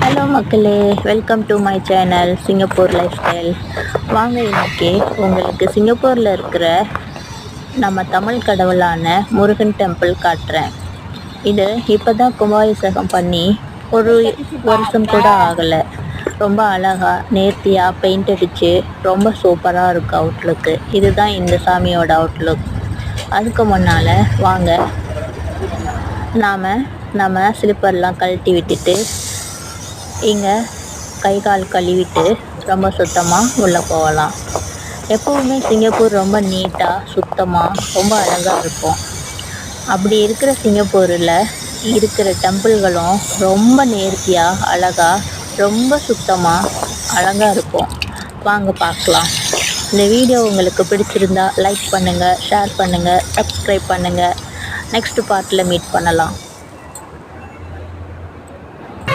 Hello மக்களே, welcome to my channel Singapore life style. வாங்க இன்னைக்கு உங்களுக்கு சிங்கப்பூரில் இருக்கிற நம்ம தமிழ் கடவுளான முருகன் டெம்பிள் காட்டுறேன். இது இப்போ தான் கும்பாபிஷேகம் பண்ணி ஒரு வருஷம் கூட ஆகலை. ரொம்ப அழகாக நேர்த்தியாக பெயிண்ட் அடித்து ரொம்ப சூப்பராக இருக்குது அவுட்லுக்கு. இதுதான் இந்த சாமியோட அவுட்லுக். அதுக்கு முன்னால் வாங்க நம்ம ஸ்லிப்பர்லாம் கழட்டி விட்டுட்டு இங்கே கை கால் கழுவிட்டு ரொம்ப சுத்தமாக உள்ளே போகலாம். எப்போவுமே சிங்கப்பூர் ரொம்ப நீட்டாக சுத்தமாக ரொம்ப அழகாக இருக்கும். அப்படி இருக்கிற சிங்கப்பூரில் இருக்கிற டெம்பிள்களும் ரொம்ப நேர்த்தியாக அழகாக ரொம்ப சுத்தமாக அழகாக இருக்கும். வாங்க பார்க்கலாம். இந்த வீடியோ உங்களுக்கு பிடிச்சிருந்தா லைக் பண்ணுங்கள், ஷேர் பண்ணுங்கள், சப்ஸ்கிரைப் பண்ணுங்கள். நெக்ஸ்ட் பார்ட்டில் மீட் பண்ணலாம்.